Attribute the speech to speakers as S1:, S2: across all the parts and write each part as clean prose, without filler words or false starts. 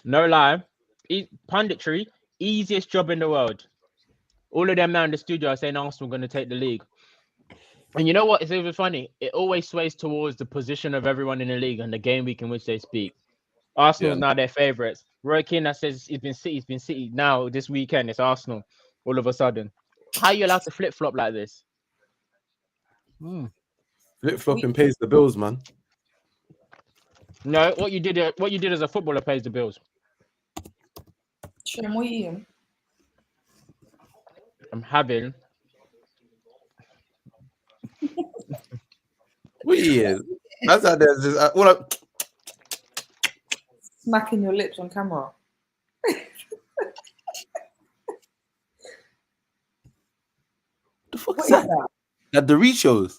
S1: No lie. Punditry, easiest job in the world. All of them now in the studio are saying Arsenal going to take the league. And you know what? It's even funny. It always sways towards the position of everyone in the league and the game week in which they speak. Arsenal's now their favourites. Roy Keane that says he's been City. He's been City. Now this weekend it's Arsenal. All of a sudden, how are you allowed to flip flop like this?
S2: Flip flopping pays the bills, man.
S1: No, what you did as a footballer pays the bills.
S3: Shem, what are you eating?
S1: I'm having.
S2: What is? That's how there's just
S3: Smacking your lips on camera.
S2: the fuck
S3: What
S2: is that?
S3: that?
S2: That Doritos.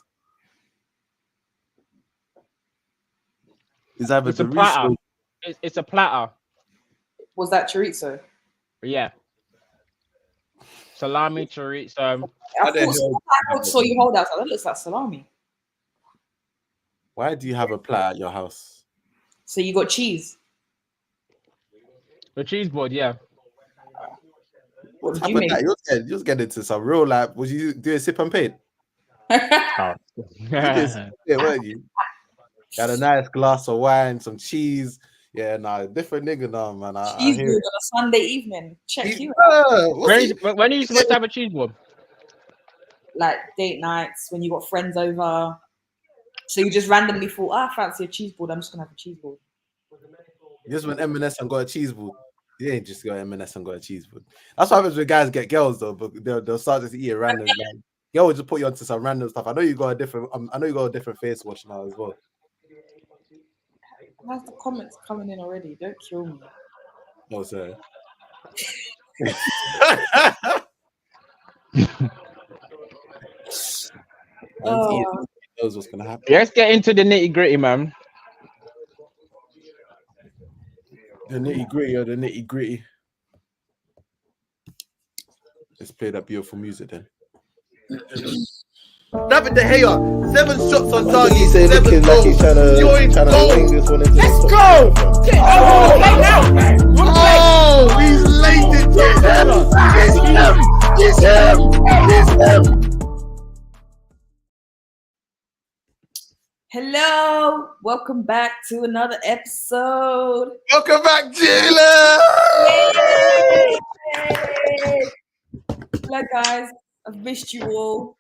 S2: Is either
S1: It's a platter.
S2: Doritos.
S1: It's a platter.
S3: Was that chorizo?
S1: Yeah. Salami, chorizo.
S3: I saw you hold out. That looks like salami.
S2: Why do you have a platter at your house?
S3: So you got cheese.
S1: The cheese board, yeah.
S3: What
S2: What's
S3: did you
S2: happened?
S3: make?
S2: You're just getting into some real life. Was you doing sip and paint?
S1: Oh.
S2: Yeah, weren't you? Got a nice glass of wine, some cheese. Yeah, different nigga now, man.
S3: Cheese
S2: I
S3: board
S2: hear
S3: on a Sunday evening. Check you.
S1: When are you supposed to have a cheese board?
S3: Like date nights when you got friends over. So you just randomly thought, I fancy a cheese board. I'm just gonna have a cheese board.
S2: Just when M&S and got a cheese board. You ain't just got M&S and got a cheese board. That's what happens when guys get girls though, but they'll start just eating random. Like, girl will just put you onto some random stuff. I know you got a different face wash now as well.
S3: How's the comments coming in already? Don't kill me.
S2: Oh, sorry. Knows what's gonna happen.
S1: Let's get into the nitty gritty, man.
S2: The nitty gritty. Let's play that beautiful music then. David De Gea, 7 shots on target, 7
S4: looking
S2: goals.
S4: like he's trying to wing this one into
S2: Let's
S4: the
S2: go!
S4: top.
S2: Oh, he's laid it. It's him.
S3: Hello, welcome back to another episode.
S2: Welcome back, Jayla.
S3: Hello, guys. I've missed you all.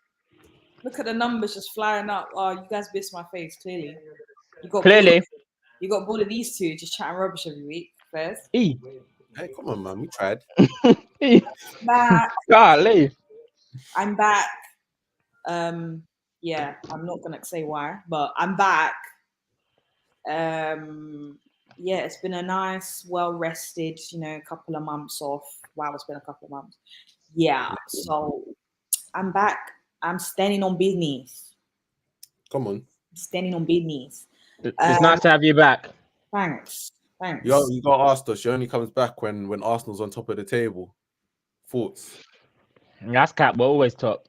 S3: Look at the numbers just flying up. Oh, you guys missed my face, clearly. You got bored of these two just chatting rubbish every week. First.
S2: Hey, come on, man. We tried.
S3: Back.
S1: Golly.
S3: I'm back. Yeah, I'm not gonna say why, but I'm back. Yeah, it's been a nice, well-rested, couple of months off. Wow, it's been a couple of months. Yeah, so I'm back. I'm standing on business.
S2: Come on.
S3: Standing on business.
S1: It's nice to have you back.
S3: Thanks.
S2: You got to ask her. She only comes back when Arsenal's on top of the table. Thoughts?
S1: That's cap. We're always top.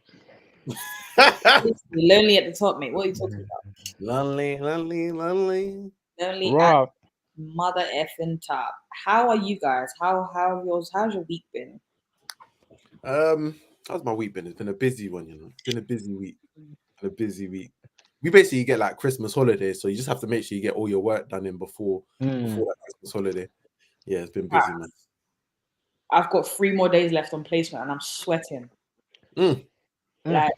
S3: Lonely at the top, mate. What are you talking about?
S2: Lonely.
S3: Lonely
S1: Raw.
S3: at mother effing top. How are you guys? How's your week been?
S2: How's my week been? It's been a busy one, It's been a busy week. We basically get like Christmas holidays, so you just have to make sure you get all your work done in before that Christmas holiday. Yeah, it's been busy, man.
S3: I've got 3 more days left on placement, and I'm sweating. Like,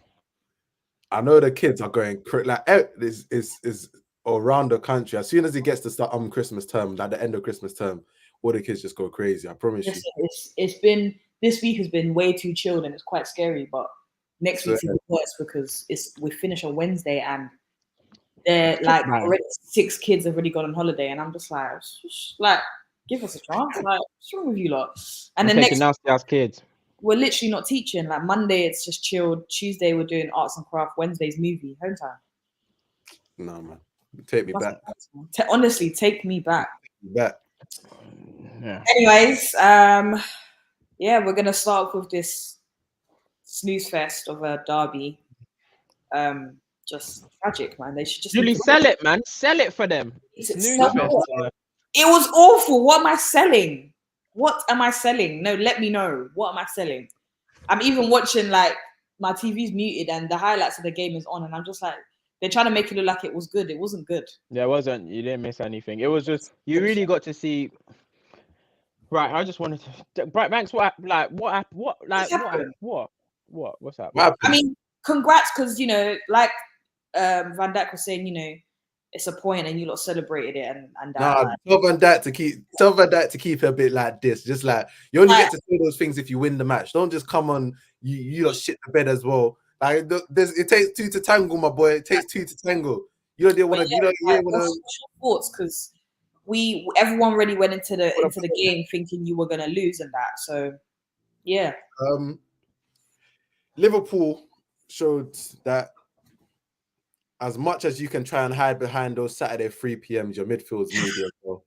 S2: I know the kids are going like is around the country. As soon as it gets to start Christmas term, like the end of Christmas term, all the kids just go crazy. I promise you.
S3: It's been this week has been way too chilled, and it's quite scary. But next week's even worse because we finish on Wednesday, and they're like already 6 kids have already gone on holiday, and I'm just like, give us a chance. Like, what's wrong with you lot? And then next
S1: nasty kids.
S3: We're literally not teaching. Like Monday, it's just chilled. Tuesday, we're doing arts and craft. Wednesday's movie, home time.
S2: No, man. Take me back.
S3: Honestly, take me back.
S2: Yeah.
S3: Anyways, we're gonna start with this snooze fest of a derby. Just tragic, man. They should just
S1: Julie, sell it, man. Sell it for them.
S3: It was awful. What am I selling? What am I selling? No, let me know. What am I selling? I'm even watching, like, my TV's muted and the highlights of the game is on, and I'm just like, they're trying to make it look like it was good. It wasn't good.
S1: Yeah, it wasn't. You didn't miss anything. It was just you really got to see. Right, I just wanted to. Bright Banks, what's
S3: happened?
S1: what's that?
S2: What happened?
S3: I mean, congrats, because, you know, like Van Dijk was saying, you know, it's a point and you lot celebrated it and that.
S2: Nah,
S3: Like,
S2: tell Van Dijk to keep it a bit like this. Just like you only get to say those things if you win the match. Don't just come on, you lot shit the bed as well. Like it takes two to tangle, my boy. It takes two to tangle. You don't want to. You don't want to.
S3: what's your thoughts? Because everyone really went into the game thinking you were gonna lose and that. So yeah.
S2: Liverpool showed that as much as you can try and hide behind those Saturday 3 p.m.s, your midfield's media. So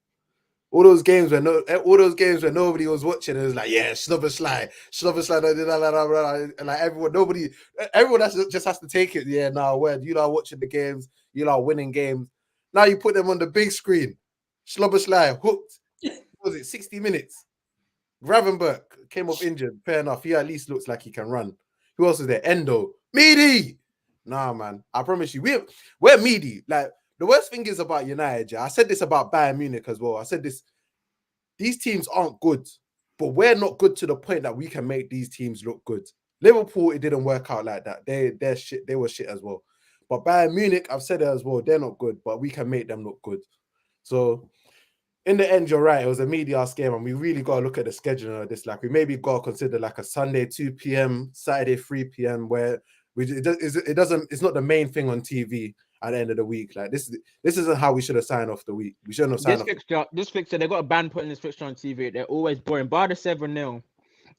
S2: all those games where nobody was watching, it was like, yeah, slobber slide, and like everyone just has to take it. Yeah, now where you are watching the games, you are winning games. Now you put them on the big screen, slobber slide, hooked. What was it 60 minutes? Gravenberg came off injured. Fair enough. He at least looks like he can run. Who else is there? Endo, Meaty. Nah, man. I promise you, we're meaty. Like, the worst thing is about United, yeah, I said this about Bayern Munich as well. I said this, these teams aren't good, but we're not good to the point that we can make these teams look good. Liverpool, it didn't work out like that. They're shit. They were shit as well. But Bayern Munich, I've said it as well, they're not good, but we can make them look good. So in the end, you're right. It was a media-ass game, and we really got to look at the schedule of this. Like, we maybe got to consider like a Sunday 2 p.m., Saturday 3 p.m., where it's not the main thing on TV at the end of the week. Like, this isn't how we should have signed off the week. We shouldn't have signed off.
S1: This fixture, they got a ban putting this fixture on TV. They're always boring. Bar the 7-0.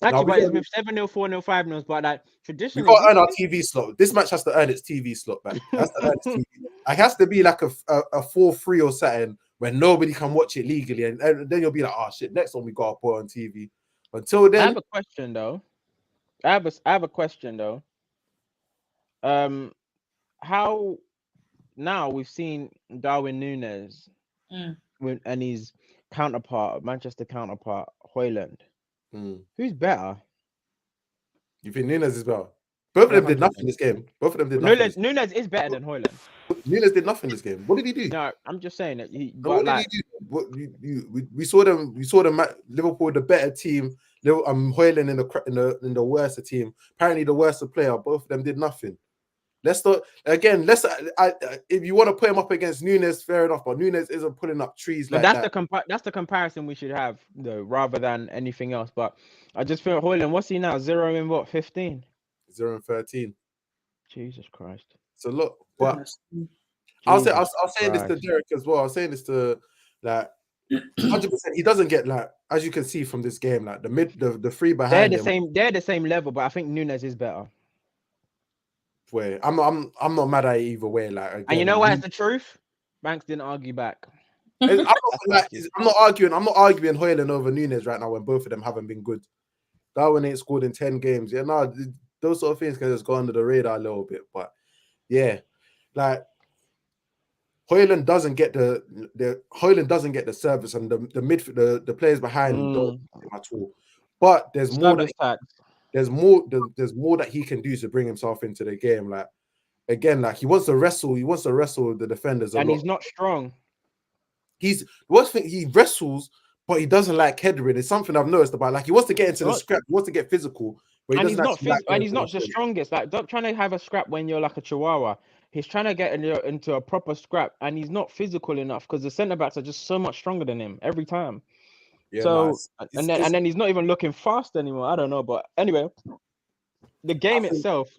S1: Actually, but it's with 7-0, 4-0, 5-0, but like traditionally,
S2: we got to earn our TV slot. This match has to earn its TV slot back. It has to earn its TV. It has to be like a 4-3 or something where nobody can watch it legally, and then you'll be like, oh shit, next one we got to put on TV. Until then,
S1: I have a question though. I have a question though. How now we've seen Darwin Núñez and his counterpart, Manchester counterpart, Højlund. Who's better?
S2: You think Núñez is better? Both of them did nothing in this game. Both of them did nothing.
S1: Núñez is better than Højlund.
S2: Núñez did nothing in this game. What did he do?
S1: No, I'm just saying that
S2: what did he do? We saw them. We saw them. Liverpool, the better team. Højlund in the worse team. Apparently, the worse player. Both of them did nothing. Let's not again. If you want to put him up against Núñez, fair enough. But Núñez isn't pulling up trees like that.
S1: That's the comparison we should have, though, rather than anything else. But I just feel Højlund. What's he now? 0 in what? 15.
S2: 0 and 13.
S1: Jesus Christ.
S2: It's a lot. But I'll say this to Derek as well. I was saying this to like 100%. He doesn't get, like, as you can see from this game, like the three behind
S1: they're the same level, but I think Núñez is better.
S2: Way. I'm not mad at it either way. Like, again,
S1: and you know why it's the truth? Banks didn't argue back.
S2: I'm not arguing Højlund over Núñez right now when both of them haven't been good. Darwin ain't scored in 10 games. Yeah, no, those sort of things can just go under the radar a little bit. But yeah, like Højlund doesn't get the service, and the players behind don't at all. But there's more that he can do to bring himself into the game. Like, again, like he wants to wrestle the defenders
S1: and he's not strong.
S2: He wrestles, but he doesn't like headering. It's something I've noticed about. Like, he wants to get into the scrap, he wants to get physical, but he's not
S1: the strongest. Like, don't trying to have a scrap when you're like a chihuahua. He's trying to get into a proper scrap, and he's not physical enough because the centre backs are just so much stronger than him every time. Yeah, so and then he's not even looking fast anymore. I don't know, but anyway, the game itself.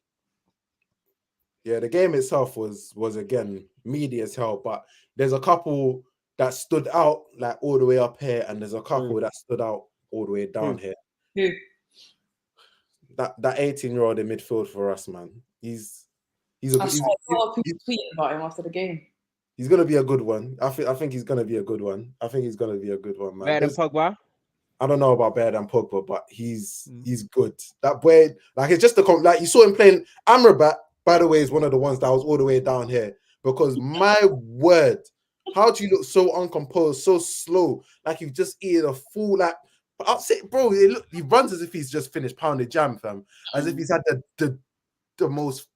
S2: Yeah, the game itself was again meaty as hell, but there's a couple that stood out like all the way up here, and there's a couple that stood out all the way down here.
S3: Who?
S2: That 18-year-old in midfield for us, man. He's
S3: tweeting about him after the game.
S2: He's gonna be a good one. I think he's gonna be a good one. Man.
S1: Better than Pogba?
S2: I don't know about better than Pogba, but he's good. That boy, like, it's just like you saw him playing. Amrabat, by the way, is one of the ones that was all the way down here, because my word, How do you look so uncomposed, so slow, like you've just eaten a full like? But I'll say, bro, he runs as if he's just finished pounded jam, fam. As if he's had the most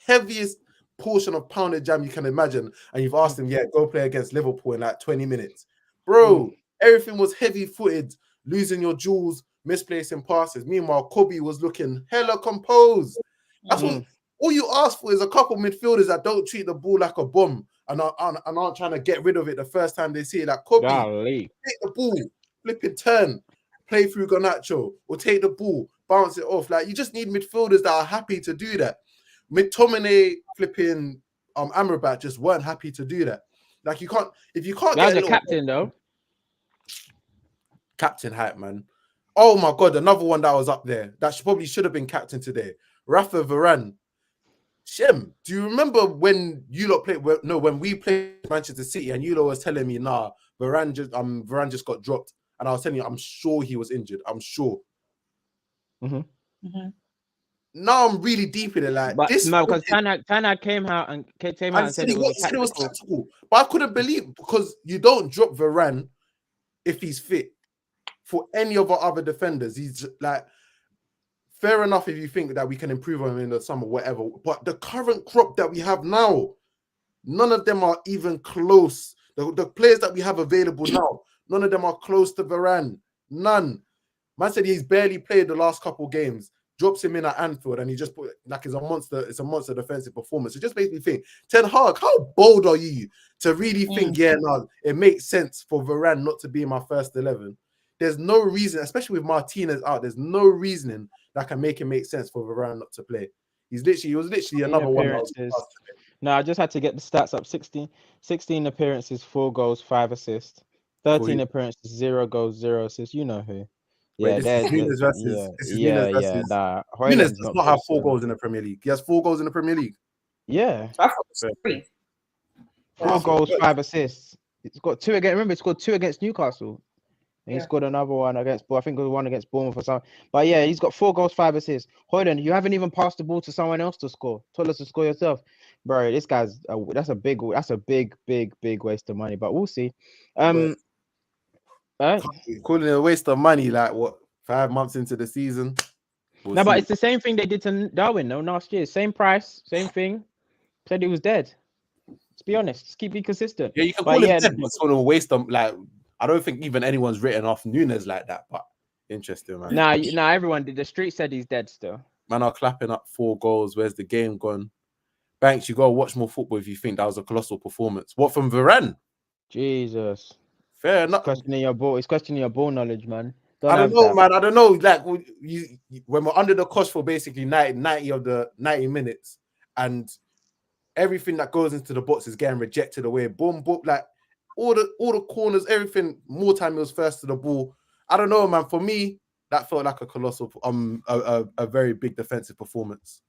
S2: heaviest portion of pounded jam you can imagine, and you've asked him, yeah, go play against Liverpool in like 20 minutes, bro. Everything was heavy-footed, losing your jewels, misplacing passes. Meanwhile, Kobe was looking hella composed. That's what all you ask for is a couple midfielders that don't treat the ball like a bomb and aren't trying to get rid of it the first time they see it. Like Kobe, take the ball, flip it, turn, play through Garnacho, or take the ball, bounce it off. Like you just need midfielders that are happy to do that. McTominay, flipping Amrabat just weren't happy to do that. Like you can't if you can't
S1: That
S2: get
S1: was a captain though.
S2: Captain hype, man. Oh my god, another one that was up there that probably should have been captain today. Rafa Varane. Shem, do you remember when you lot played? No, when we played Manchester City, and you lot was telling me, nah, Varane just got dropped, and I was telling you, I'm sure he was injured. I'm sure. Now I'm really deep in it, like
S1: But
S2: this.
S1: no, because Tanag came out and said it was
S2: tactical. But I couldn't believe because you don't drop Varane if he's fit for any of our other defenders. He's like. Fair enough if you think that we can improve on him in the summer, whatever. But the current crop that we have now, none of them are even close. The players that we have available now, none of them are close to Varane. None. Man said he's barely played the last couple games. Drops him in at Anfield, and he just put like it's a monster defensive performance. It just makes me think, Ten Hag, how bold are you to really think, yeah, no, it makes sense for Varane not to be in my first 11. There's no reason, especially with Martinez out, there's no reasoning that can make it make sense for Varane not to play. He was literally another one.
S1: No, I just had to get the stats up. 16 appearances, 4 goals, 5 assists. 13 appearances, 0 goals, 0 assists. You know who.
S2: Yeah, Nunes versus.
S1: Nah,
S2: Nunes does not have 4 goals in the Premier League. He has 4 goals in the Premier League.
S1: Yeah.
S3: I thought it was 3.
S1: 4 goals, 5 assists. He's got 2 against. Remember, he scored 2 against Newcastle. And he scored another one against. I think it was one against Bournemouth or something. But yeah, he's got 4 goals, 5 assists. Hoyland, you haven't even passed the ball to someone else to score. Told us to score yourself, bro. This guy's that's a big waste of money. But we'll see.
S2: Calling it a waste of money, like what? 5 months into the season.
S1: But it's the same thing they did to Darwin, last year. Same price, same thing. Said he was dead. Let's be honest. Just keep being consistent.
S2: Yeah, you can call him dead, but sort of a waste of like. I don't think even anyone's written off Nunes like that, but interesting, man.
S1: Nah, everyone did. The street said he's dead still.
S2: Man are clapping up 4 goals. Where's the game gone? Banks, you gotta watch more football if you think that was a colossal performance. What from Varane?
S1: Jesus.
S2: Fair enough.
S1: It's questioning your ball knowledge, man.
S2: I don't know, man. I don't know. Like when we're under the cosh for basically 90 of the 90 minutes, and everything that goes into the box is getting rejected away. Boom, boom, like. All the corners, everything. More time he was first to the ball. I don't know, man. For me, that felt like a colossal, a very big defensive performance.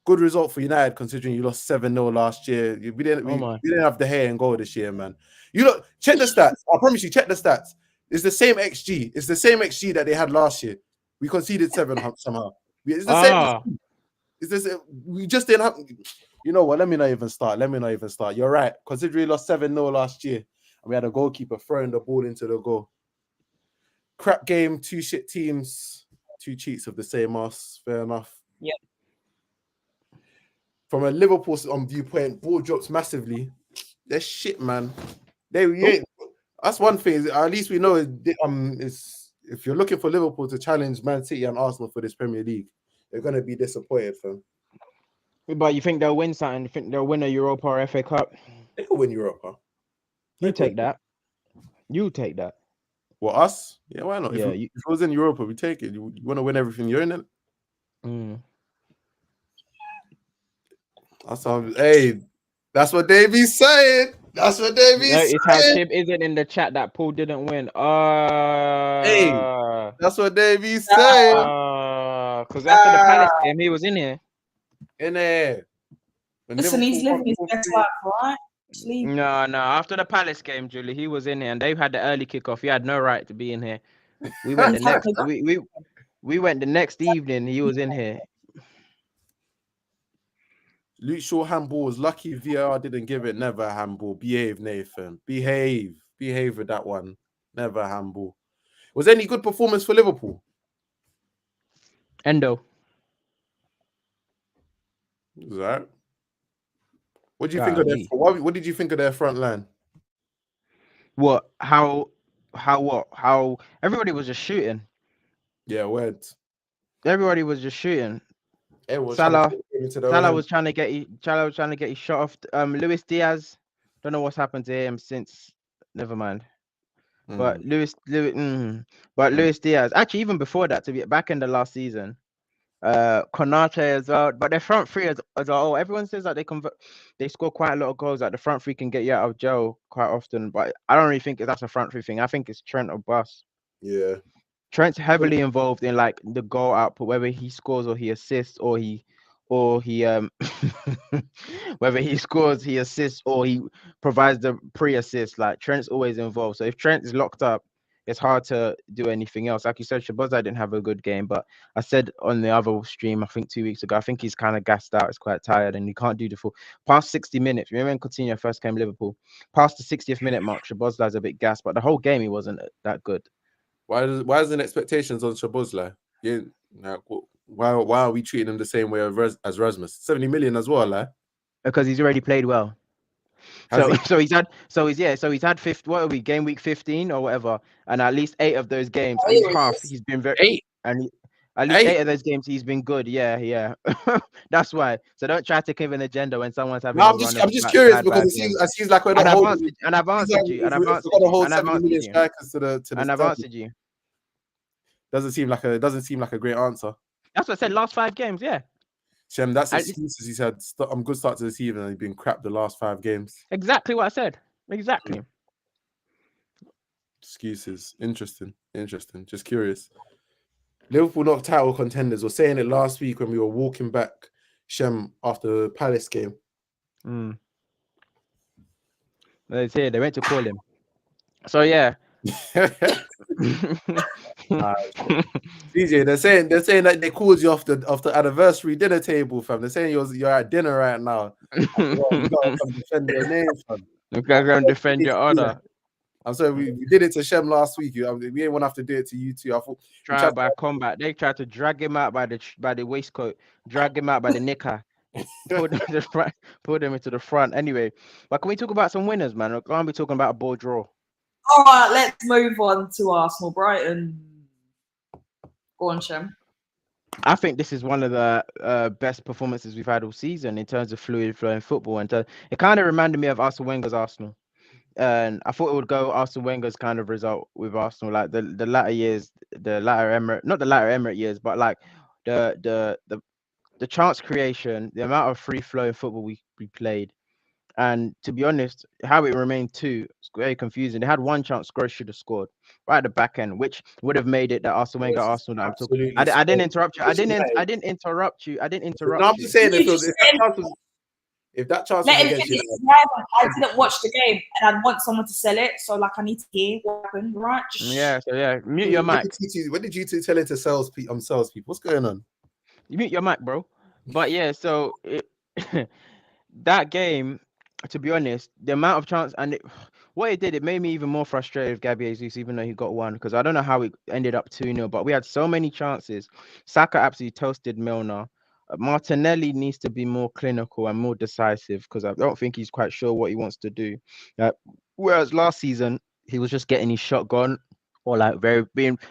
S2: Good result for United considering you lost 7-0 last year. We didn't have the hair and goal this year, man. You look, check the stats. I promise you, check the stats. It's the same XG. It's the same XG that they had last year. We conceded 7 somehow. It's the same. It's the same. We just didn't have. You know what? Let me not even start. You're right. Considering we lost 7-0 last year, and we had a goalkeeper throwing the ball into the goal. Crap game, 2 shit teams, 2 cheats of the same ass. Fair enough.
S3: Yeah.
S2: From a Liverpool viewpoint, ball drops massively. They're shit, man. That's one thing. At least we know is if you're looking for Liverpool to challenge Man City and Arsenal for this Premier League, they're gonna be disappointed, fam.
S1: But you think they'll win something? You think they'll win a Europa or FA Cup?
S2: They could win Europa.
S1: You take that.
S2: What, us? Yeah, why not?
S1: Yeah,
S2: if it was in Europa, we take it. You want to win everything you're in it? That's what Davey's saying. That's what Davey's saying.
S1: It's how Tib isn't in the chat that Paul didn't win.
S2: That's what Davey's saying.
S1: Because after the Palace game, he was in here.
S2: In there.
S3: Listen, he's living his best life, right?
S1: No. After the Palace game, Julie, he was in here, and they've had the early kickoff. He had no right to be in here. We went the next evening. He was in here.
S2: Luke Shaw handball was lucky. VAR didn't give it. Never a handball. Behave, Nathan. Behave with that one. Never a handball. Was there any good performance for Liverpool?
S1: Endo.
S2: Was that? What do you think of their?
S5: Golly.
S2: What did you think of their front line?
S5: What? How? What? How? Everybody was just shooting.
S2: Yeah, words.
S5: Everybody was just shooting.
S2: Everyone's
S5: Salah.
S2: trying to get into their
S5: Salah
S2: own
S5: was trying to get. Salah was trying to get his shot off. Luis Diaz. Don't know what's happened to him since. Never mind. But
S2: hand.
S5: Luis Diaz. Actually, even before that, to be back in the last season. Konate as well, but their front three as well. Everyone says that they score quite a lot of goals. Like the front three can get you out of jail quite often, but I don't really think that's a front three thing. I think it's Trent or bust.
S2: Yeah.
S5: Trent's heavily involved in like the goal output, whether he scores or he assists or he whether he scores, he assists or he provides the pre-assist. Like Trent's always involved. So if Trent is locked up, it's hard to do anything else. Like you said, Shabazza didn't have a good game, but I said on the other stream, I think 2 weeks ago, I think he's kind of gassed out. He's quite tired and he can't do the full past 60 minutes. Remember when Coutinho first came to Liverpool? Past the 60th minute mark, Shabazza's a bit gassed, but the whole game he wasn't that good.
S2: Why isn't expectations on Shabuzla? Yeah, like, why are we treating him the same way as Rasmus? 70 million as well, like?
S5: Because he's already played well. So he's had 50. What are we? Game week 15 or whatever, and at least 8 of those games, at least half, he's been very
S2: 8.
S5: and at least 8 of those games he's been good. Yeah. That's why. So don't try to give an agenda when someone's having.
S2: No, I'm just curious because it seems like we're not holding.
S5: And I've answered you. And I've answered you.
S2: Doesn't seem like a great answer.
S5: That's what I said. Last 5 games, yeah.
S2: Shem, that's excuses. He said, "I'm good start to the season, and he's been crap the last 5 games."
S5: Exactly what I said. Exactly.
S2: Excuses. Interesting. Just curious. Liverpool not title contenders. We're saying it last week when we were walking back, Shem, after the Palace game.
S5: They went to call him. So yeah.
S2: DJ, they're saying that they called you off the anniversary dinner table, fam. They're saying you're at dinner right now. You gotta come defend your name, fam.
S5: You gotta go and defend your honor.
S2: I'm sorry, we did it to Shem last week. We ain't want to have to do it to you too. I thought
S5: trial by combat. They tried to drag him out by the waistcoat, drag him out by the knicker, pull them into the front. Anyway, but can we talk about some winners, man? Can't be talking about a ball draw.
S3: All right, let's move on to Arsenal Brighton. Go on, Shem.
S5: I think this is one of the best performances we've had all season in terms of fluid flowing football, and it kind of reminded me of Arsene Wenger's Arsenal. And I thought it would go Arsene Wenger's kind of result with Arsenal, like the latter years, not the latter Emirate years, but like the chance creation, the amount of free flowing football we played. And to be honest, how it remained 2, it's very confusing. They had one chance Gross should have scored right at the back end, which would have made it that Arsene Wenger Arsenal that I'm talking. I didn't interrupt you. I didn't interrupt you.
S2: No, I'm just saying if that chance was against you,
S3: I didn't watch the game and I want someone to sell it, so like I need to hear what happened, right?
S5: Mute your mic.
S2: What did you two tell it to salespeople? What's going on?
S5: You mute your mic, bro. But yeah, so that game, to be honest, the amount of chance and what it did, it made me even more frustrated with Gabby Jesus, even though he got 1, because I don't know how it ended up 2-0, but we had so many chances. Saka absolutely toasted Milner. Martinelli needs to be more clinical and more decisive because I don't think he's quite sure what he wants to do. Whereas last season, he was just getting his shot gone or like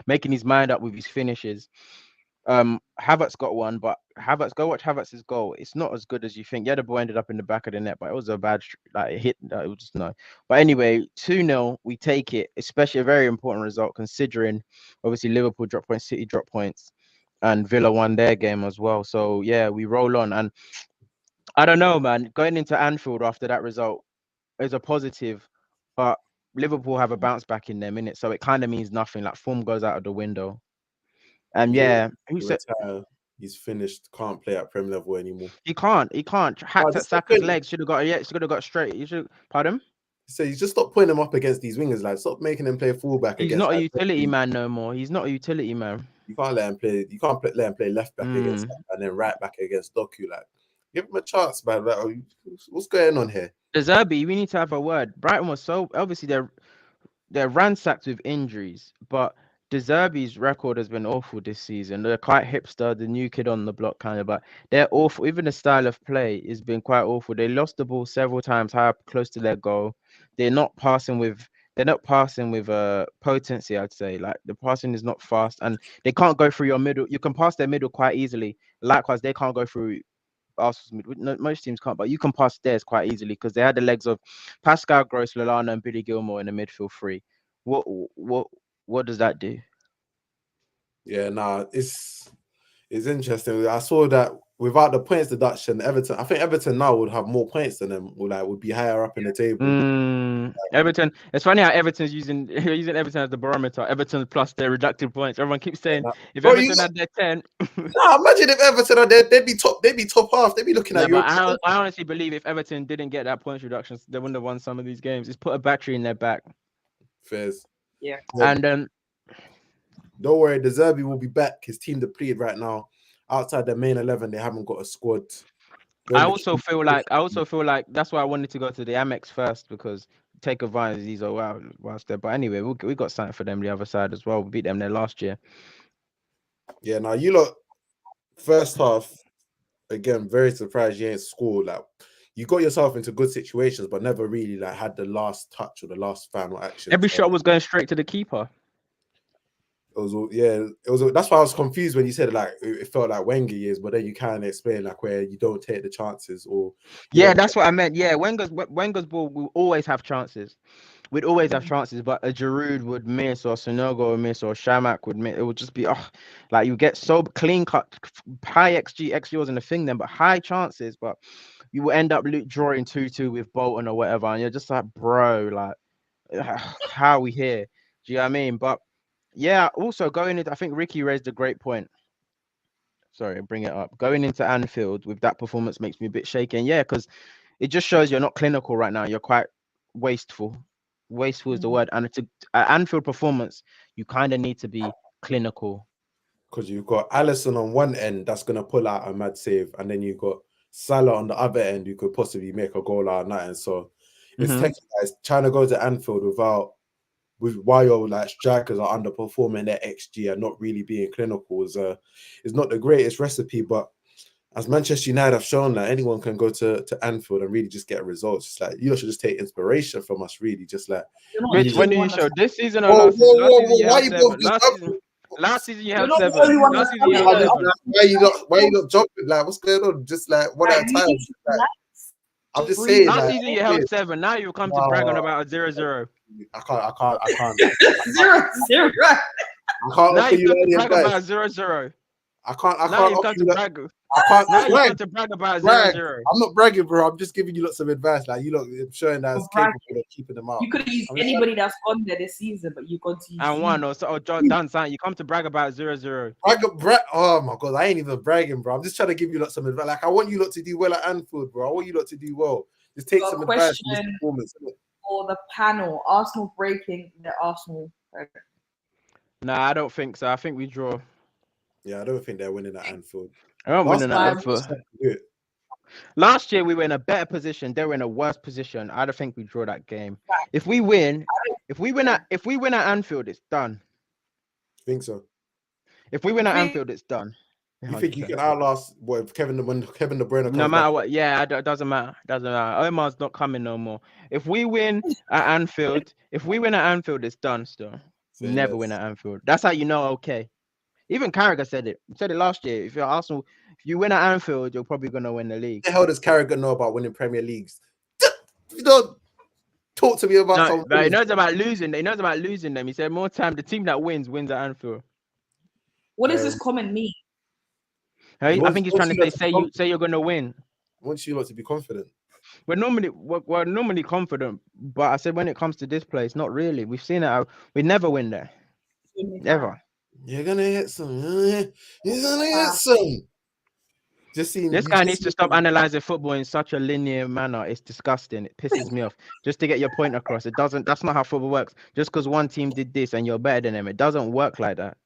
S5: making his mind up with his finishes. Havertz got 1, but go watch Havertz's goal. It's not as good as you think. Yeah, the ball ended up in the back of the net, but it was a bad hit. It was just no. But anyway, 2-0, we take it, especially a very important result considering obviously Liverpool dropped points, City dropped points, and Villa won their game as well. So yeah, we roll on. And I don't know, man, going into Anfield after that result is a positive, but Liverpool have a bounce back in their minutes, so it kind of means nothing. Like form goes out of the window. And who said
S2: he's finished? Can't play at Premier level anymore.
S5: He can't. Hacked at Saka's legs. Should have got straight. You should. Pardon?
S2: So you just stop putting him up against these wingers, like stop making him play fullback.
S5: He's not a utility man no more. He's not a utility man.
S2: You can't let him play. You can't let him play left back against and then right back against Doku. Like Give him a chance, man. Like, what's going on here?
S5: The Zerbi, we need to have a word. Brighton was so obviously they're ransacked with injuries, but De Zerbi's record has been awful this season. They're quite hipster, the new kid on the block kind of, but they're awful. Even the style of play has been quite awful. They lost the ball several times high up close to their goal. They're not passing with potency, I'd say. Like the passing is not fast and they can't go through your middle. You can pass their middle quite easily. Likewise, they can't go through Arsenal's mid. Most teams can't, but you can pass theirs quite easily because they had the legs of Pascal Gross, Lallana, and Billy Gilmore in the midfield three. What does that do?
S2: Yeah, nah, it's interesting. I saw that without the points deduction, I think Everton now would have more points than them, would be higher up in the table.
S5: Everton. It's funny how Everton's using Everton as the barometer. Everton plus their reducted points. Everyone keeps saying if Everton had their 10.
S2: Nah, imagine if Everton are there, they'd be top half. They'd be looking at you.
S5: I honestly believe if Everton didn't get that points reduction, they wouldn't have won some of these games. It's put a battery in their back.
S2: Fairs.
S3: Yeah.
S5: And then
S2: don't worry, De Zerbi will be back. His team depleted right now. Outside their main 11, they haven't got a squad.
S5: I also feel like that's why I wanted to go to the Amex first because take advantage these are whilst there. But anyway, we got something for them the other side as well. We beat them there last year.
S2: Yeah, now you lot first half again, very surprised you ain't scored. Like you got yourself into good situations, but never really like had the last touch or the last final action.
S5: Every shot was going straight to the keeper.
S2: That's why I was confused when you said like it felt like Wenger years, but then you kind of explain like where you don't take the chances or
S5: that's what I meant. Yeah, Wenger's ball will always have chances. We'd always have chances, but a Giroud would miss or Sonogo would miss or Shamak would miss. It would just be like you get so clean cut, high XG wasn't a thing then, but high chances, but you will end up drawing 2-2 with Bolton or whatever, and you're just like, bro, like how are we here? Do you know what I mean? But yeah, also going into, I think Ricky raised a great point. Sorry, bring it up. Going into Anfield with that performance makes me a bit shaken. Yeah, because it just shows you're not clinical right now. You're quite wasteful. Wasteful is the word. And an Anfield performance, you kind of need to be clinical.
S2: Because you've got Alisson on one end that's going to pull out a mad save, and then you've got Salah on the other end who could possibly make a goal out of that. And so it's technically guys trying to go to Anfield while your like strikers are underperforming their XG and not really being clinical is not the greatest recipe. But as Manchester United have shown that anyone can go to Anfield and really just get results. It's like you should just take inspiration from us, really. Just like
S5: Rich, when do you show this season or last season? Last season you have 7. Last season you have 7.
S2: Why you not jumping? Like what's going on? Just like one at a time. Like, I'm just saying.
S5: Last season you held 7. Now you come to brag on about a 0-0.
S2: I can't.
S3: 0-0.
S2: I can't
S5: now
S2: offer you any
S5: brag
S2: advice.
S5: about 0-0.
S2: I can't.
S5: Now you come to brag.
S2: I can't.
S5: Now you come to brag about 0-0.
S2: I'm not bragging, bro. I'm just giving you lots of advice. Like you lot, showing that it's capable of keeping them out.
S3: You could have used anybody that's on there this season, but you got to use
S5: and one or done something. You come to brag about 0-0.
S2: Oh my god, I ain't even bragging, bro. I'm just trying to give you lots of advice. Like I want you lot to do well at Anfield, bro. I want you lot to do well. Just take some advice from this performance.
S3: For the panel, Arsenal breaking the Arsenal.
S5: Nah, I don't think so. I think we draw.
S2: Yeah, I don't think they're winning at Anfield.
S5: I don't win at Anfield. Last year we were in a better position. They were in a worse position. I don't think we draw that game. If we win at Anfield, it's done.
S2: I think so.
S5: If we win at Anfield, it's done.
S2: You think you can outlast when Kevin De Bruyne comes
S5: no matter
S2: back?
S5: what, yeah, it doesn't matter. Omar's not coming no more. If we win at Anfield, it's done. Still, never win at Anfield. That's how you know. Okay, even Carragher said it. He said it last year. If you're Arsenal, if you win at Anfield, you're probably gonna win the league.
S2: What the hell does Carragher know about winning Premier Leagues? You don't talk to me about something.
S5: But he knows about losing. He knows about losing them. He said more time. The team that wins at Anfield.
S3: What does this comment mean?
S5: I think he's trying to say you're gonna win.
S2: I want you lot to be confident.
S5: We're normally confident, but I said when it comes to this place, not really. We've seen it. We never win there. Never.
S2: You're gonna hit some. You're gonna hit some.
S5: This guy needs to stop analyzing football in such a linear manner. It's disgusting. It pisses me off. Just to get your point across. That's not how football works. Just because one team did this and you're better than them, it doesn't work like that.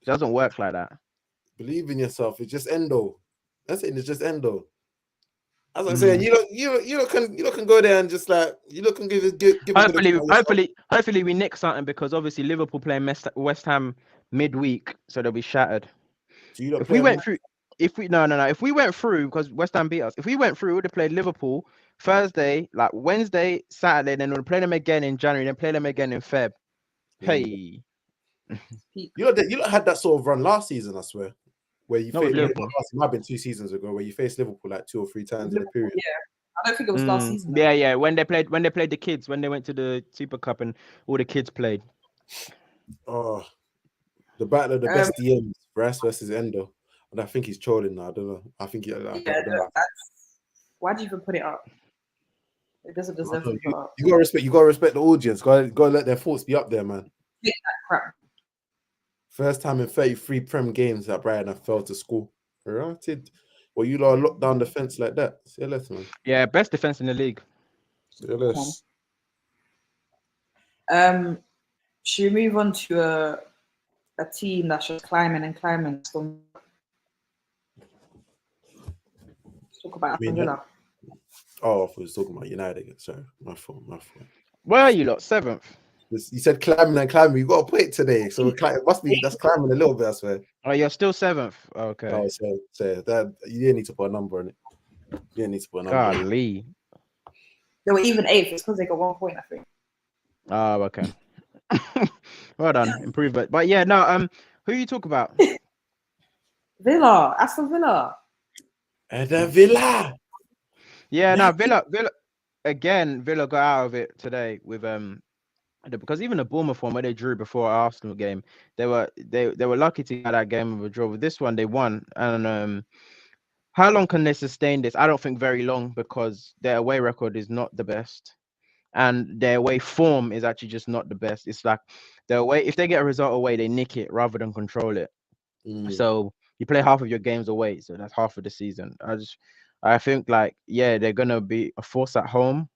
S5: It doesn't work like that.
S2: Believe in yourself. It's just Endo. That's it. It's just Endo. As I'm saying, you can go there and just like can give a bit
S5: Hopefully we nick something because obviously Liverpool playing West Ham midweek, so they'll be shattered. If we went through, if we went through because West Ham beat us, if we went through, we would have played Liverpool Thursday, like Wednesday, Saturday, then we'll play them again in January, then play them again in Feb. Hey,
S2: you had that sort of run last season, I swear. Where you faced Liverpool. It might have been 2 seasons ago where you faced Liverpool like 2 or 3 times in a period.
S3: Yeah, I don't think it was last season.
S5: Yeah. When they played the kids, when they went to the Super Cup and all the kids played.
S2: Oh, the battle of the best DMs, Brass versus Endo. And I think he's trolling now. I don't know. I think
S3: why do you even put it up? It doesn't deserve to be put up.
S2: You gotta respect the audience. Gotta let their thoughts be up there, man.
S3: Yeah, that crap.
S2: First time in 33 Prem games that Brian have failed to score. Rated. Well, you lot locked down the fence like that. See you later, man.
S5: Yeah, best defense in the league.
S2: See you later.
S3: Should we move on to a team that's just climbing and climbing? Let's talk about Aston Villa.
S2: Oh, I was talking about United. Sorry, my fault.
S5: Where are you lot? 7th.
S2: You said climbing and climbing. You got a point today, so it must be that's climbing a little bit. I swear.
S5: Oh, you're still 7th. Okay.
S2: Oh, so that you didn't need to put a number on it. You didn't need to put a number.
S5: Golly.
S3: They were even 8th. It's because they got 1 point, I think.
S5: Oh, okay. Well done, improvement. But yeah, no. Who you talk about?
S3: Aston Villa.
S2: Villa.
S5: Yeah, no, Villa. Again, Villa got out of it today with because even the Bournemouth one where they drew before our Arsenal game, they were lucky to get that game of a draw. With this one, they won. And how long can they sustain this? I don't think very long because their away record is not the best, and their away form is actually just not the best. It's like their away, if they get a result away, they nick it rather than control it. So you play half of your games away, so that's half of the season. I think like they're gonna be a force at home,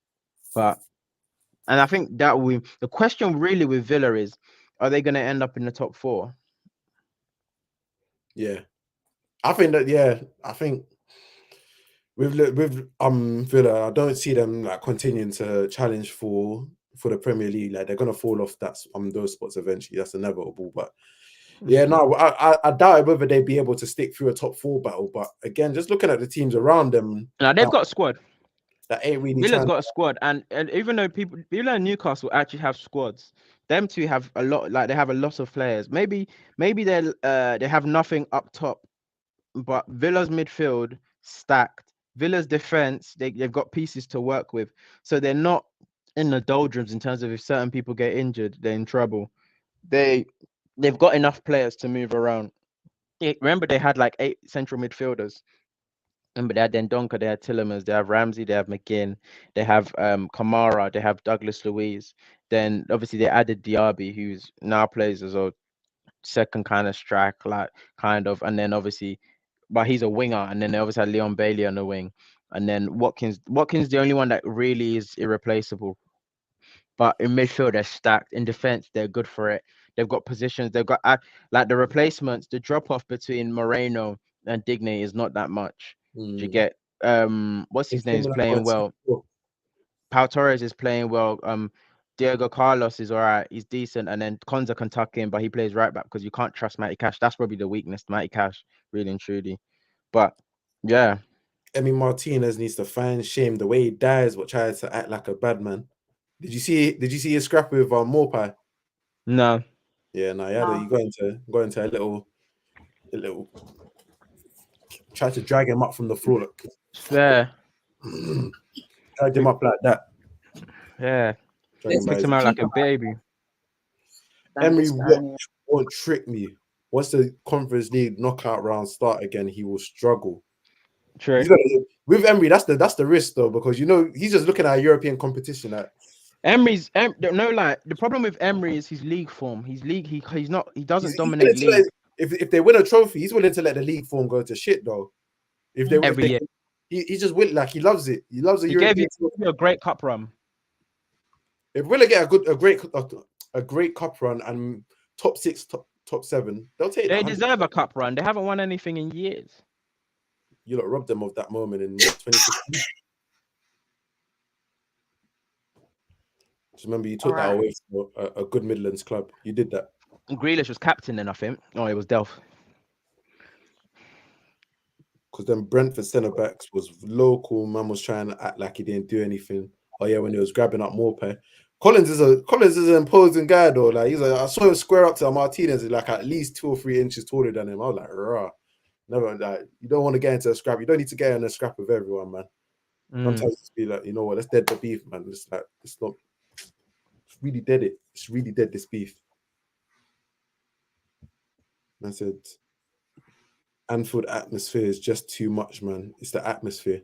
S5: and I think that the question really with Villa is, are they gonna end up in the top 4?
S2: Yeah, I think that. Yeah, I think with Villa, I don't see them like continuing to challenge for the Premier League. Like they're gonna fall off those spots eventually. That's inevitable. But yeah, no, I doubt whether they'd be able to stick through a top 4 battle. But again, just looking at the teams around them,
S5: now they've got a squad.
S2: That ain't really.
S5: Villa's got a squad, and even though Newcastle actually have squads, them two have a lot. Like they have a lot of players. Maybe they have nothing up top, but Villa's midfield stacked. Villa's defense, they've got pieces to work with, so they're not in the doldrums in terms of if certain people get injured, they're in trouble. They've got enough players to move around. Remember, they had like 8 central midfielders. Remember, they had Dendonka, they had Tillemans, they have Ramsey, they have McGinn, they have Kamara, they have Douglas Luiz. Then obviously they added Diaby, who's now plays as a second kind of strike, like kind of, and then obviously, but he's a winger, and then they obviously had Leon Bailey on the wing, and then Watkins the only one that really is irreplaceable. But in midfield, they're stacked. In defense, they're good for it. They've got positions. They've got like the replacements. The drop off between Moreno and Digne is not that much. You get what's his name is playing well. Pau Torres is playing well. Diego Carlos is all right. He's decent, and then Konza can tuck in, but he plays right back because you can't trust Matty Cash. That's probably the weakness, Matty Cash, really and truly. But yeah,
S2: Emi Martinez needs to find shame the way he dies, but tries to act like a bad man. Did you see his scrap with Morpie?
S5: No.
S2: Yeah, no, you got into a little. Tried to drag him up from the floor.
S5: Yeah.
S2: Dragged him up like that.
S5: Yeah. Picked him out like a baby.
S2: Emery won't trick me. Once the Conference League knockout round start again, he will struggle.
S5: True.
S2: With Emery, that's the risk though, because he's just looking at a European competition.
S5: Emery's the problem with Emery is his league form. He doesn't dominate league.
S2: If they win a trophy, he's willing to let the league form go to shit though. Every year. He just will, like, he loves it. He loves the European.
S5: Gave you a great cup run.
S2: If Villa get a great cup run and top 6, top 7, they'll take.
S5: They deserve a cup run. They haven't won anything in years.
S2: You lot robbed them of that moment in 2016. Just remember, you took that
S3: Alright.
S2: away from a good Midlands club. You did that.
S5: Grealish was captain then, I think. Oh, it was Delph.
S2: Because then Brentford centre backs was local. Man was trying to act like he didn't do anything. Oh yeah, when he was grabbing up Morpay. Collins is an imposing guy though. Like I saw him square up to Martinez, like at least 2 or 3 inches taller than him. I was like, rah. Never like you don't want to get into a scrap. You don't need to get in a scrap with everyone, man. Sometimes it's be like, you know what, let's dead the beef, man. It's like it's really dead it. It's really dead this beef. I said Anfield atmosphere is just too much, man. It's the atmosphere.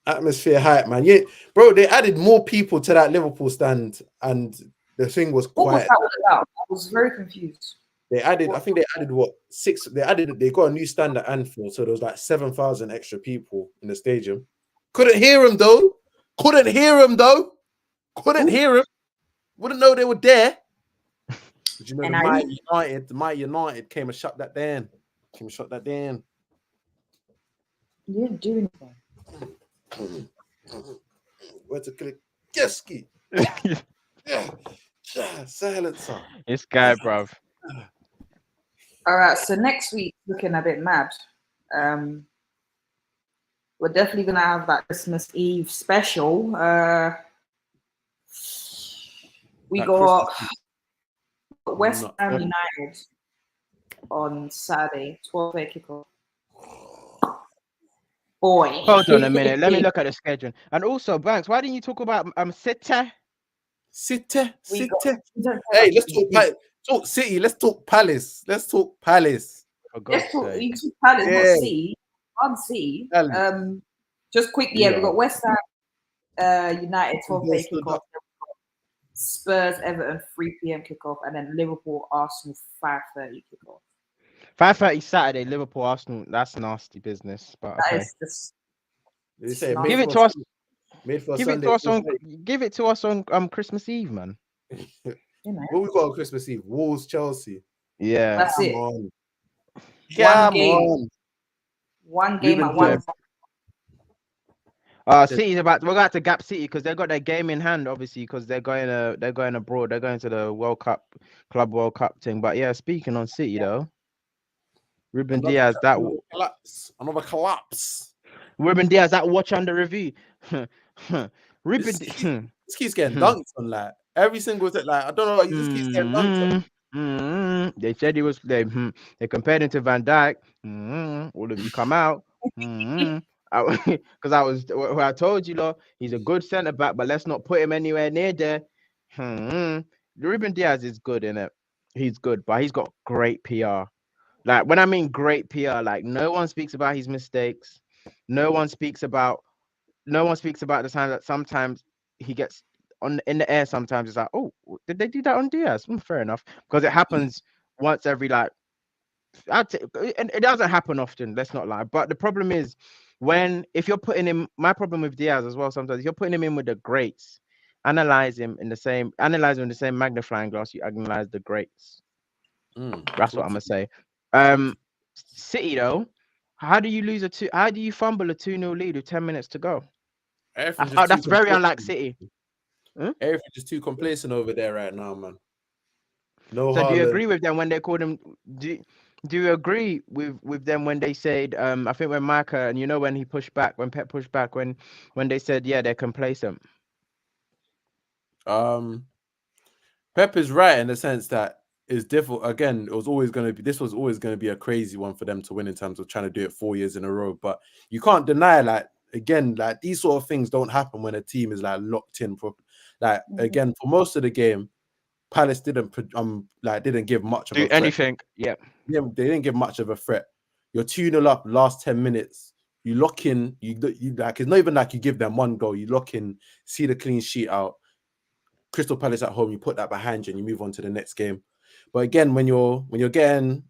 S2: Atmosphere hype, man. Yeah, bro, they added more people to that Liverpool stand, and the thing was
S3: What was
S2: quiet.
S3: that all about? I was very confused.
S2: They added, I think they added what 6. They got a new stand at Anfield, so there was like 7,000 extra people in the stadium. Couldn't hear him though. Couldn't hear him. Wouldn't know they were there. But you know, the Mighty United came and shut that down.
S3: You didn't do anything.
S2: Where to click? Yeski. Yeah. Silencer.
S5: This guy, bruv.
S3: All right, so next week looking a bit mad. We're definitely gonna have that Christmas Eve special. We got West Ham United on Saturday, 12:00 kickoff. Boy,
S5: Hold on a minute. Let me look at the schedule. And also, Banks, why didn't you talk about City?
S2: City.
S3: We
S2: Hey, let's talk City. Let's talk Palace.
S5: For
S3: Let's
S5: God's
S3: talk.
S5: sake.
S3: You took Palace,
S2: Yeah.
S3: not City. On City. Just quickly, yeah, we got West Ham United 12:00 kickoff. Spurs Everton 3 p.m. kickoff, and then Liverpool Arsenal 5:30 kickoff.
S5: 5:30 Saturday, Liverpool Arsenal. That's nasty business. But
S3: That
S5: okay.
S3: is just
S2: They say
S3: Give
S5: Give it to us.
S2: Made for
S5: Give it
S2: Sunday.
S5: to us on. Give it to us on Christmas Eve, man.
S3: you know.
S2: What we got on Christmas Eve? Wolves, Chelsea.
S5: Yeah.
S3: That's
S2: Come
S3: it.
S2: on.
S3: One
S2: Come on.
S3: One game
S2: Ruben
S3: at one.
S5: City's we're going to Gap City because they've got their game in hand, obviously, because they're going abroad. They're going to the World Cup, Club World Cup thing. But yeah, speaking on City though, Ruben Diaz,
S2: Another collapse.
S5: Ruben Diaz, that watch under review. Ruben,
S2: This keeps getting dunked on like every single thing. Like I don't know, you just keeps getting dunked on.
S5: They said he was they compared him to Van Dijk. All of you come out. Because I told you, Lord, he's a good centre back, but let's not put him anywhere near there. Ruben Diaz is good in it. He's good, but he's got great PR. Like when I mean great PR, like no one speaks about his mistakes. No one speaks about the time that sometimes he gets in the air. Sometimes it's like, oh, did they do that on Diaz? Fair enough, because it happens once every and it doesn't happen often. Let's not lie. But the problem is if you're putting him, my problem with Diaz as well. Sometimes if you're putting him in with the greats, analyze him in the same magnifying glass you analyze the greats. That's what I'm gonna say. City though, how do you fumble a 2-0 lead with 10 minutes to go? That's very unlike City.
S2: Everything's just too complacent over there right now, man. No.
S5: So do you agree with them when they called him? Do you agree with them when they said? I think when Micah and when he pushed back, when Pep pushed back, when they said they're complacent.
S2: Pep is right in the sense that it's difficult. Again, this was always going to be a crazy one for them to win in terms of trying to do it 4 years in a row. But you can't deny, like these sort of things don't happen when a team is like locked in. Again, for most of the game, Palace didn't give much of a threat.
S5: Anything. Yeah,
S2: they didn't give much of a threat. You're 2-0 up last 10 minutes. You lock in. You like it's not even like you give them one goal. You lock in, see the clean sheet out. Crystal Palace at home, you put that behind you and you move on to the next game. But again, when you're getting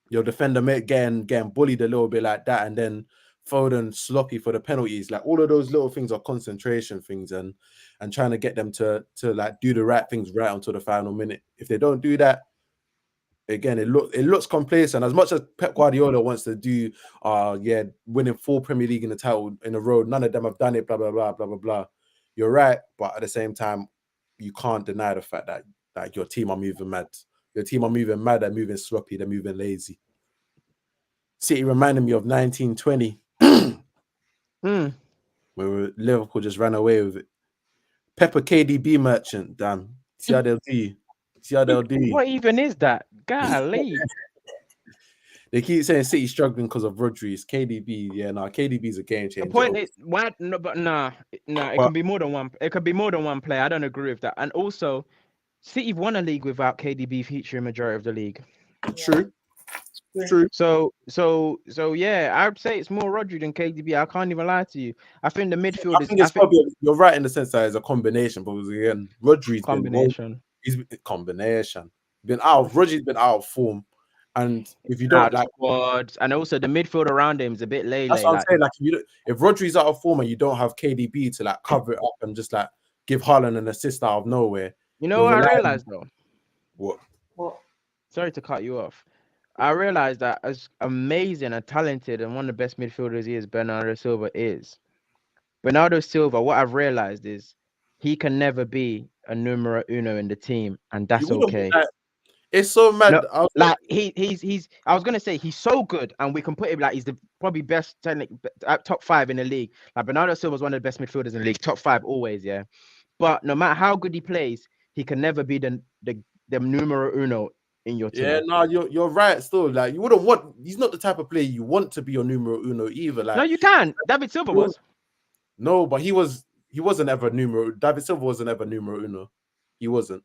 S2: your defender getting bullied a little bit like that, and then Foden sloppy for the penalties, like all of those little things are concentration things and trying to get them to like do the right things right until the final minute. If they don't do that, again, it looks complacent. As much as Pep Guardiola wants to do, winning 4 Premier League in the title in a row, none of them have done it. Blah blah blah blah blah blah. You're right, but at the same time, you can't deny the fact that your team are moving mad. Your team are moving mad. They're moving sloppy. They're moving lazy. City reminded me of 1920, where Liverpool just ran away with it. Pepper KDB merchant, damn. See how they'll do you. See how they'll do you.
S5: What even is that? Golly.
S2: They keep saying City struggling because of Rodri's. KDB, KDB is a game changer.
S5: The point is, why? No, but nah. It can be more than one. It could be more than one player. I don't agree with that. And also, City won a league without KDB featuring majority of the league.
S2: True.
S5: So yeah, I'd say it's more Rodri than KDB. I can't even lie to you. I think the midfield
S2: you're right in the sense that it's a combination, but again, Rodri's
S5: combination.
S2: Rodri's been out of form, and if you don't like
S5: squads, and also the midfield around him is a bit late.
S2: That's what I'm saying. Like if Rodri's out of form and you don't have KDB to like cover it up and just like give Haaland an assist out of nowhere.
S5: You know what I realized though?
S2: What?
S5: Sorry to cut you off. I realized that as amazing and talented and one of the best midfielders he is, Bernardo Silva is. Bernardo Silva, what I've realized is he can never be a numero uno in the team, and that's okay.
S2: It's so mad.
S5: No, like he's I was gonna say he's so good, and we can put him like he's the probably best top 5 in the league. Like Bernardo Silva is one of the best midfielders in the league, top 5 always, yeah. But no matter how good he plays, he can never be the numero uno in your team.
S2: Yeah, no, you're right. Still, like you wouldn't want. He's not the type of player you want to be your numero uno either. Like
S5: no, you can. David Silva was.
S2: No, but he wasn't ever numero. David Silva wasn't ever numero uno. He wasn't.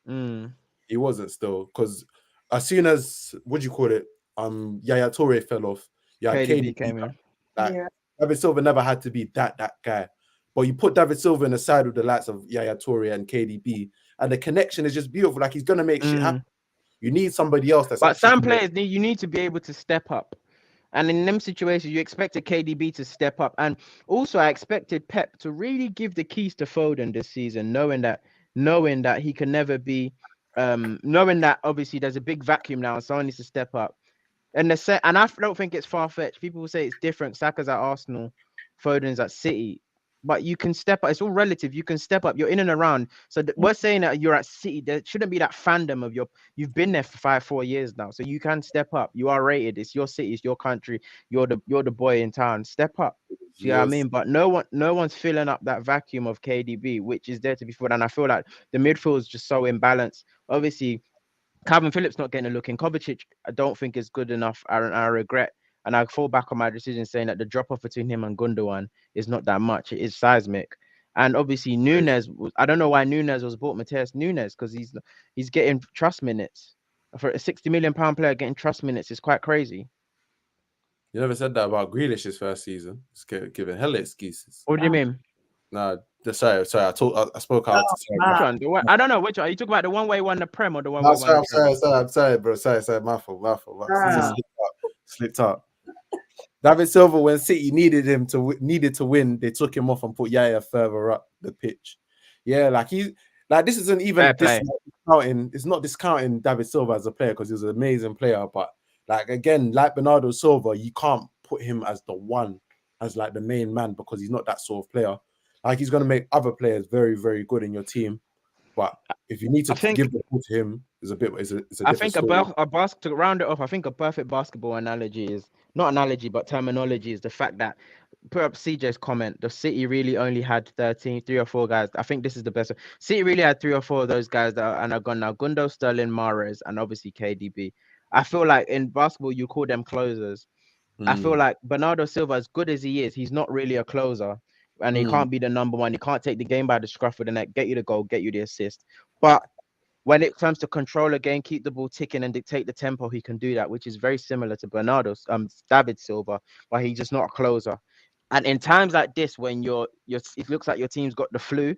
S2: He wasn't still because as soon as Yaya Toure fell off, KDB
S5: came in.
S2: David Silva never had to be that guy. But you put David Silva in the side with the likes of Yaya Toure and KDB, and the connection is just beautiful. Like he's gonna make shit happen. You need somebody else that's.
S5: But some players you need to be able to step up, and in them situations, you expected KDB to step up, and also I expected Pep to really give the keys to Foden this season, knowing that he can never be, knowing that obviously there's a big vacuum now, and someone needs to step up. And I don't think it's far fetched. People will say it's different. Saka's at Arsenal, Foden's at City. But you can step up. It's all relative. You can step up. You're in and around. So we're saying that you're at City. There shouldn't be that fandom of you've been there for 4 years now. So you can step up. You are rated. It's your city. It's your country. You're the boy in town. Step up. Do you know what I mean? But no one's filling up that vacuum of KDB, which is there to be filled. And I feel like the midfield is just so imbalanced. Obviously, Calvin Phillips not getting a look in. Kovacic, I don't think is good enough. I regret. And I fall back on my decision saying that the drop-off between him and Gundogan is not that much. It is seismic. And obviously Nunes, I don't know why Nunes was bought, Mateus Nunes, because he's getting trust minutes. For a £60 million player getting trust minutes is quite crazy.
S2: You never said that about Grealish's first season. It's giving hella excuses.
S5: What do you mean?
S2: Nah, sorry. I spoke out.
S5: Which one? I don't know which one. You talk about the one way won the Prem or the one?
S2: I'm sorry, bro. Sorry. My fault. Slipped up. David Silva, when City needed to win, they took him off and put Yaya further up the pitch. Yeah, this isn't even discounting. It's not discounting David Silva as a player because he's an amazing player. But again, like Bernardo Silva, you can't put him as the one, as like the main man because he's not that sort of player. Like he's gonna make other players very, very good in your team. But if you need to give the ball to him, it's a
S5: I think to round it off, I think a perfect basketball analogy is not analogy, but terminology is the fact that put up CJ's comment. The City really only had 3 or 4 guys. I think this is the best. City really had 3 or 4 of those guys that are gone now. Gundo, Sterling, Mahrez, and obviously KDB. I feel like in basketball you call them closers. I feel like Bernardo Silva, as good as he is, he's not really a closer. And he can't be the number one. He can't take the game by the scruff of the neck, get you the goal, get you the assist. But when it comes to control a game, keep the ball ticking and dictate the tempo, he can do that, which is very similar to David Silva, but he's just not a closer. And in times like this, when it looks like your team's got the flu,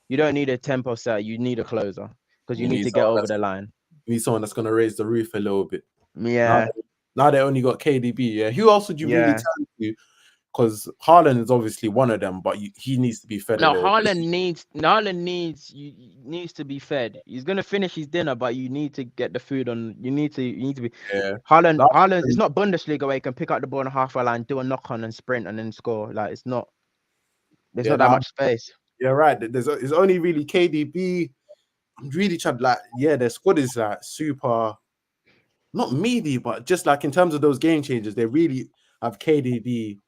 S5: you don't need a tempo setter, you need a closer because you need to get over the line.
S2: You need someone that's going to raise the roof a little bit.
S5: Yeah.
S2: Now they only got KDB. Yeah. Who else would you really turn to because Haaland is obviously one of them, but he needs to be fed.
S5: No,
S2: a little bit.
S5: Haaland needs to be fed. He's gonna finish his dinner, but you need to get the food on. You need to be.
S2: Yeah.
S5: Haaland. It's not Bundesliga where he can pick up the ball on the halfway line, do a knock on and sprint and then score. Like it's not. There's not that much space.
S2: You're right. It's only really KDB. I'm really trying their squad is like super, not meaty, but just like in terms of those game changers, they really have KDB,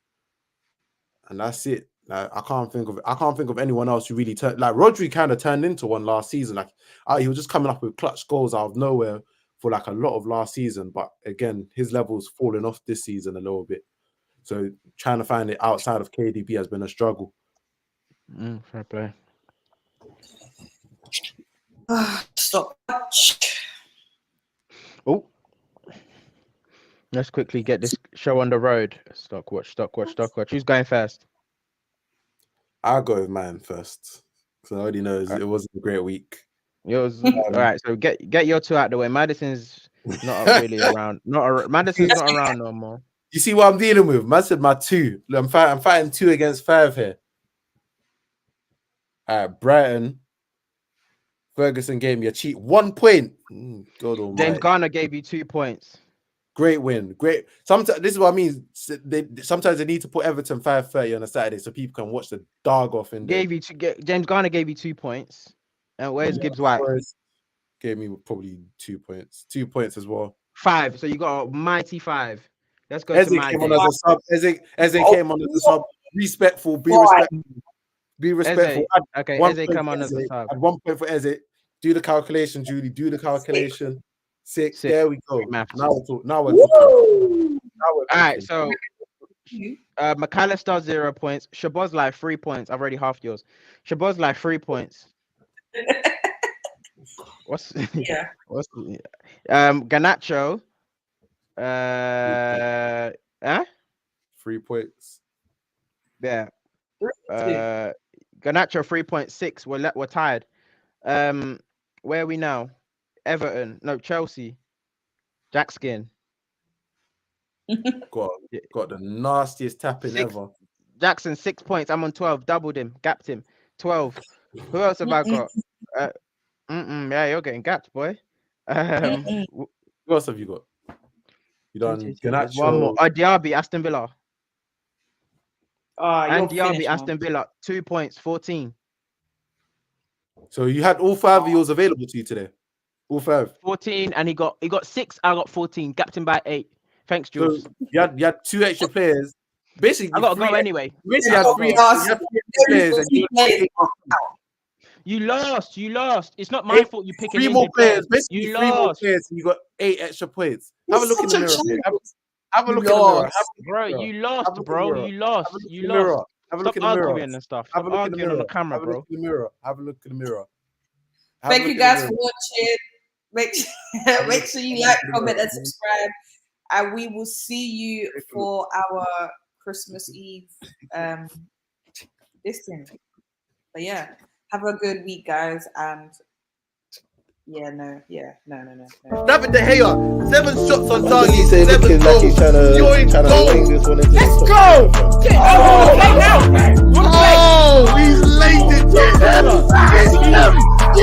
S2: and that's it. Like I can't think of anyone else who really turned. Like Rodri kind of turned into one last season. Like he was just coming up with clutch goals out of nowhere for like a lot of last season. But again, his level's fallen off this season a little bit. So trying to find it outside of KDB has been a struggle.
S5: Fair play.
S3: Stop.
S5: Oh, let's quickly get this show on the road. Stock watch. Who's going first?
S2: I'll go with mine first because I already know it wasn't a great week.
S5: Yours. All right, so get your two out the way. Madison's not really around. Madison's not around no more.
S2: You see what I'm dealing with? Man said my 2. I'm fighting 2 against 5 here. Brighton. Ferguson gave me a cheat. 1 point. God almighty.
S5: James Garner gave you 2 points.
S2: Great win. Great. Sometimes this is what I mean. Sometimes they need to put Everton 5:30 on a Saturday so people can watch the dog off in there.
S5: James Garner gave you 2 points. And where's Gibbs White?
S2: Gave me probably 2 points. 2 points as well.
S5: 5. So you got a mighty 5. Let's go
S2: Eze
S5: to my
S2: came
S5: game.
S2: on as a sub. Eze came on as a sub. Respectful. Be respectful. Be respectful.
S5: Okay, Eze come on as a sub.
S2: Add 1 point for Eze. Do the calculation, Julie. Do the calculation. 6. There we go. Now we're talking. All
S5: right, so McAllister 0 points. Shabozlai 3 points. I've already halved yours. Shabozlai 3 points. What's Garnacho?
S2: 3 points.
S5: Yeah. Garnacho 3.6. We're tied. Where are we now? Everton. No, Chelsea. Jack Skin.
S2: Got the nastiest tapping ever.
S5: Jackson 6 points. I'm on 12. Doubled him. Gapped him. 12. Who else have I got? Yeah, you're getting gapped, boy.
S2: Who else have you got? You done Garnacho.
S5: One more. Diaby, Aston Villa. And Diaby,
S3: finished,
S5: Aston Villa. 2 points. 14.
S2: So you had all 5 of yours available to you today. All 5.
S5: 14, and he got 6. I got 14. Gapped him by 8. Thanks, Jules.
S2: So you had 2 extra players. Basically,
S5: I got to go anyway.
S2: Basically, you had 3 extra players. And
S5: you lost. It's not my fault you pick
S2: 3 more players. Basically,
S5: you
S2: 3 more
S5: lost.
S2: players. And you got 8 extra points. Have a look in the mirror. Have a look in the mirror.
S5: Bro, you lost, bro. You lost.
S2: Have a look in
S5: Stop
S2: the mirror.
S5: arguing and stuff. Stop arguing on the camera, bro.
S2: Have a look in the mirror.
S3: Thank you guys for watching. Make sure you like, comment, and subscribe. And we will see you for our Christmas Eve this thing. But yeah, have a good week, guys. And no.
S2: David De Gea, 7 shots on target.
S4: He said looking like he's trying to wing this one into
S3: Let's go!